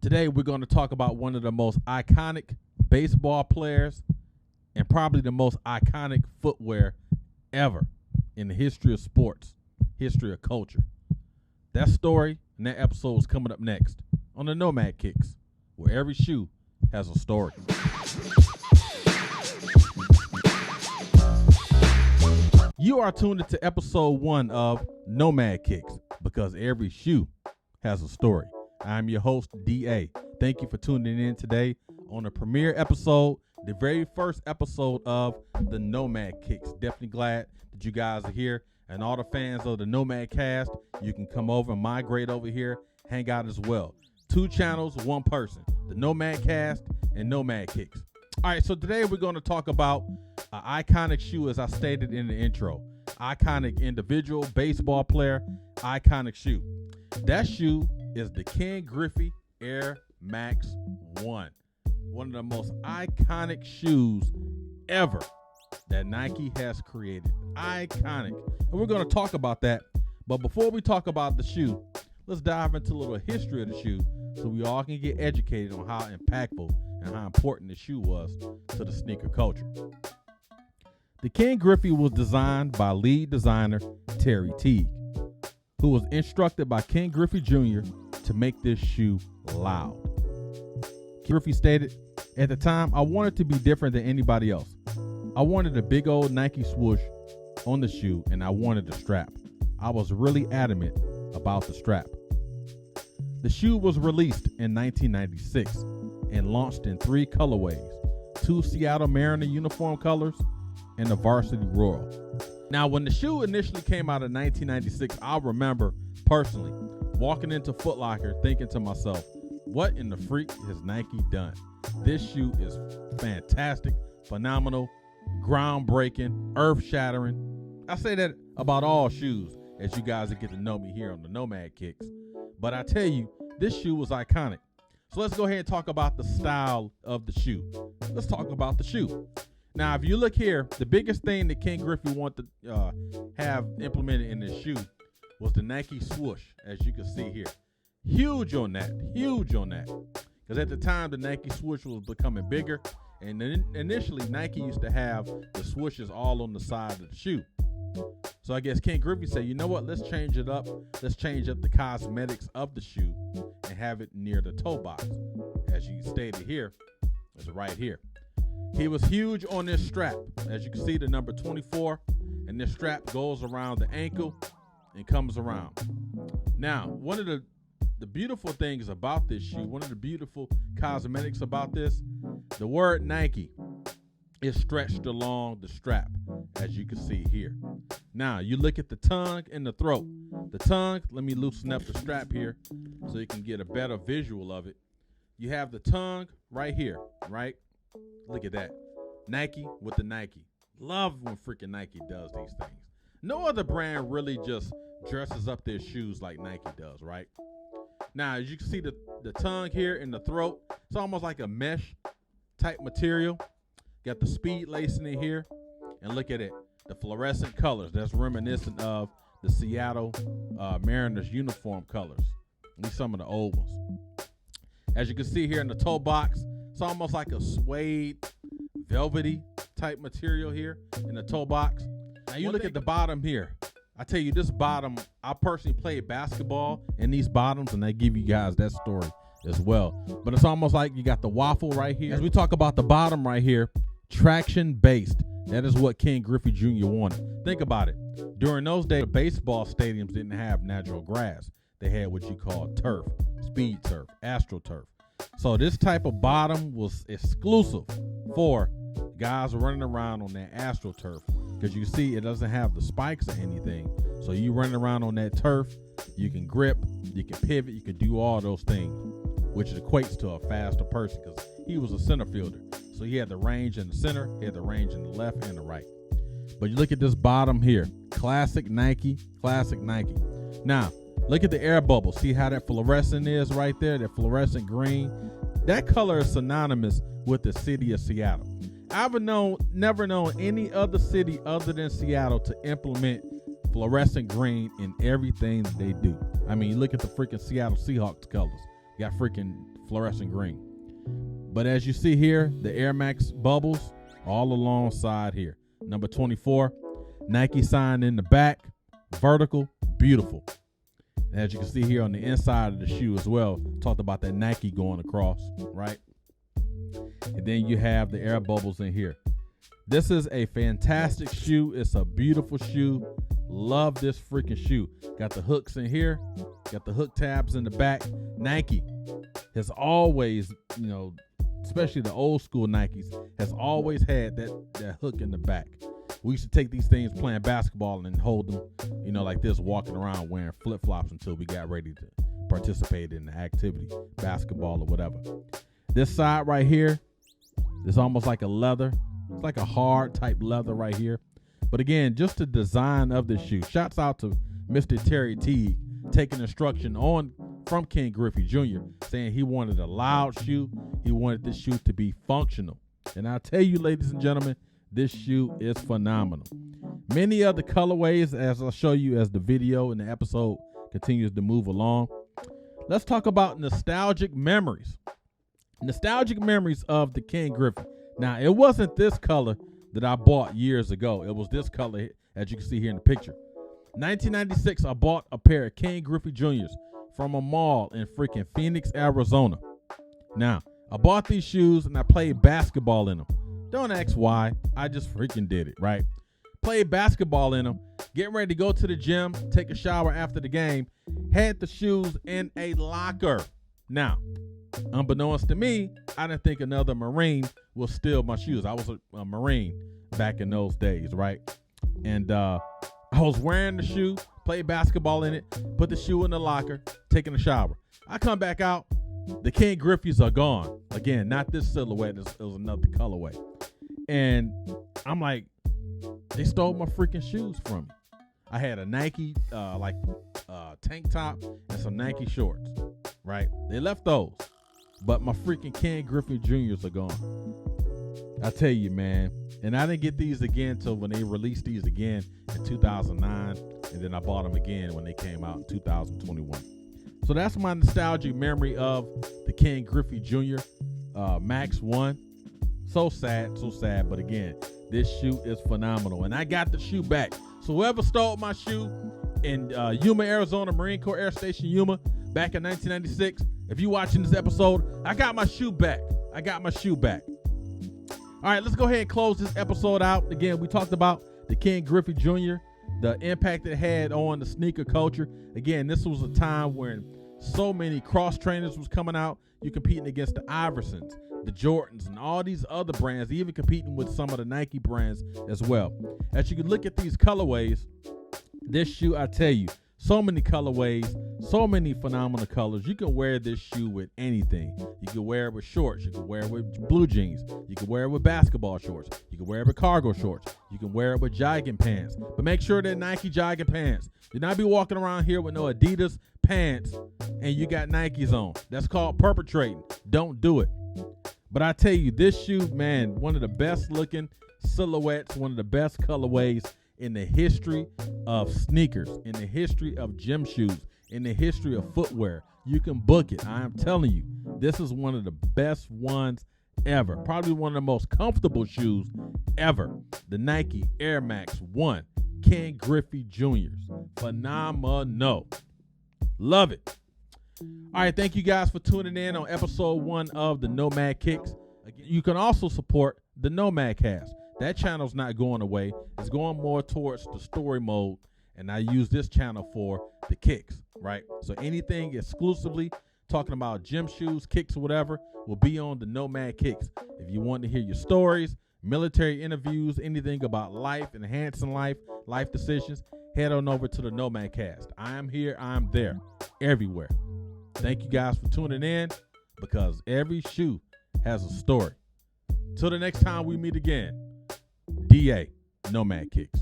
Today, we're going to talk about one of the most iconic baseball players and probably the most iconic footwear ever in the history of sports, history of culture. That story and that episode is coming up next on the Nomad Kicks, where every shoe has a story. You are tuned into episode 1 of Nomad Kicks, because every shoe has a story. I'm your host, DA. Thank you for tuning in today on the premiere episode, the very first episode of the Nomad Kicks. Definitely glad that you guys are here. And all the fans of the Nomad Cast, you can come over and migrate over here, hang out as well. 2 channels, 1 person, the Nomad Cast and Nomad Kicks. All right, so today we're going to talk about an iconic shoe, as I stated in the intro. Iconic individual, baseball player, iconic shoe. That shoe is the Nike Griffey Max 1. One of the most iconic shoes ever that Nike has created. Iconic. And we're going to talk about that. But before we talk about the shoe, let's dive into a little history of the shoe so we all can get educated on how impactful and how important the shoe was to the sneaker culture. The Nike Griffey was designed by lead designer Terry Teague, who was instructed by Ken Griffey Jr. to make this shoe loud. Griffey stated, "At the time, I wanted to be different than anybody else. I wanted a big old Nike swoosh on the shoe, and I wanted the strap. I was really adamant about the strap." The shoe was released in 1996 and launched in 3 colorways, 2 Seattle Mariner uniform colors and the Varsity Royal. Now, when the shoe initially came out in 1996, I remember personally walking into Foot Locker thinking to myself, what in the freak has Nike done? This shoe is fantastic, phenomenal, groundbreaking, earth-shattering. I say that about all shoes, as you guys get to know me here on the Nomad Kicks. But I tell you, this shoe was iconic. So let's go ahead and talk about the style of the shoe. Let's talk about the shoe. Now, if you look here, the biggest thing that Ken Griffey wanted to have implemented in this shoe was the Nike swoosh, as you can see here. Huge on that. Because at the time, the Nike swoosh was becoming bigger. And then initially, Nike used to have the swooshes all on the side of the shoe. So I guess Ken Griffey said, you know what, let's change it up. Let's change up the cosmetics of the shoe and have it near the toe box. As you stated here, it's right here. He was huge on this strap. As you can see, the number 24, and this strap goes around the ankle and comes around. Now, one of the beautiful things about this shoe, one of the beautiful cosmetics about this, the word Nike is stretched along the strap, as you can see here. Now, you look at the tongue and the throat. The tongue, let me loosen up the strap here so you can get a better visual of it. You have the tongue right here, right? Look at that. Nike with the Nike. Love when freaking Nike does these things. No other brand really just dresses up their shoes like Nike does, right? Now, as you can see, the tongue here and the throat, it's almost like a mesh type material. Got the speed lacing in here. And look at it. The fluorescent colors. That's reminiscent of the Seattle Mariners uniform colors. These are some of the old ones. As you can see here in the toe box, it's almost like a suede, velvety type material here in the toe box. Now you look at the bottom here. I tell you, this bottom, I personally played basketball in these bottoms, and they give you guys that story as well. But it's almost like you got the waffle right here. As we talk about the bottom right here, traction based. That is what Ken Griffey Jr. wanted. Think about it. During those days, baseball stadiums didn't have natural grass. They had what you call turf, speed turf, astroturf. So this type of bottom was exclusive for guys running around on that astroturf, because you see it doesn't have the spikes or anything. So you running around on that turf, you can grip, you can pivot, you can do all those things, which equates to a faster person, because he was a center fielder. So he had the range in the center, he had the range in the left and the right. But you look at this bottom here, classic Nike, classic Nike. Now, look at the air bubble. See how that fluorescent is right there, that fluorescent green? That color is synonymous with the city of Seattle. I've never known any other city other than Seattle to implement fluorescent green in everything that they do. I mean, look at the freaking Seattle Seahawks colors. got freaking fluorescent green. But as you see here, the Air Max bubbles all alongside here. Number 24, Nike sign in the back, vertical, beautiful. And as you can see here on the inside of the shoe as well, talked about that Nike going across, right? And then you have the air bubbles in here. This is a fantastic shoe. It's a beautiful shoe. Love this freaking shoe. Got the hooks in here, got the hook tabs in the back. Nike has always, you know, especially the old school Nikes, has always had that hook in the back. We used to take these things playing basketball and hold them, you know, like this, walking around wearing flip-flops until we got ready to participate in the activity, basketball or whatever. This side right here is almost like a leather. It's like a hard type leather right here. But again, just the design of the shoe. Shouts out to Mr. Terry Teague taking instruction from Ken Griffey Jr., saying he wanted a loud shoe. He wanted this shoe to be functional. And I'll tell you, ladies and gentlemen, this shoe is phenomenal. Many other colorways, as I'll show you as the video and the episode continues to move along. Let's talk about nostalgic memories. Nostalgic memories of the Ken Griffey. Now, it wasn't this color that I bought years ago. It was this color, as you can see here in the picture. 1996, I bought a pair of Ken Griffey Jr.'s from a mall in freaking Phoenix, Arizona. Now, I bought these shoes and I played basketball in them. Don't ask why. I just freaking did it, right? Played basketball in them, getting ready to go to the gym, take a shower after the game, had the shoes in a locker. Now, unbeknownst to me, I didn't think another Marine will steal my shoes. I was a Marine back in those days, right? And I was wearing the shoe, played basketball in it, put the shoe in the locker, taking a shower. I come back out, the Ken Griffeys are gone. Again, not this silhouette, it was another colorway. And I'm like, they stole my freaking shoes from me. I had a Nike tank top and some Nike shorts, right? They left those, but my freaking Ken Griffey Jr.'s are gone. I tell you, man. And I didn't get these again until when they released these again in 2009, and then I bought them again when they came out in 2021. So that's my nostalgic memory of the Ken Griffey Jr. Max 1. So sad, but again, this shoe is phenomenal. And I got the shoe back. So whoever stole my shoe in Yuma, Arizona, Marine Corps Air Station Yuma, back in 1996, if you're watching this episode, I got my shoe back. All right, let's go ahead and close this episode out. Again, we talked about the Ken Griffey Jr., the impact it had on the sneaker culture. Again, this was a time when so many cross trainers was coming out. You're competing against the Iversons, the Jordans, and all these other brands, even competing with some of the Nike brands as well. As you can look at these colorways, this shoe, I tell you, so many colorways, so many phenomenal colors. You can wear this shoe with anything. You can wear it with shorts. You can wear it with blue jeans. You can wear it with basketball shorts. You can wear it with cargo shorts. You can wear it with jogging pants. But make sure they're Nike jogging pants. Do not be walking around here with no Adidas pants and you got Nikes on. That's called perpetrating. Don't do it. But I tell you, this shoe, man, one of the best looking silhouettes, one of the best colorways in the history of sneakers, in the history of gym shoes, in the history of footwear. You can book it. I am telling you, this is one of the best ones ever. Probably one of the most comfortable shoes ever. The Nike Air Max 1 Ken Griffey Jr.'s. Phenomenal. Love it. All right, thank you guys for tuning in on episode 1 of the Nomad Kicks. Again, you can also support the Nomad Cast. That channel's not going away. It's going more towards the story mode, and I use this channel for the kicks, right? So anything exclusively talking about gym shoes, kicks, or whatever will be on the Nomad Kicks. If you want to hear your stories, military interviews, anything about life, enhancing life, life decisions, head on over to the Nomad Cast. I am here, I am there, everywhere. Thank you guys for tuning in, because every shoe has a story. Till the next time we meet again, DA, Nomad Kicks.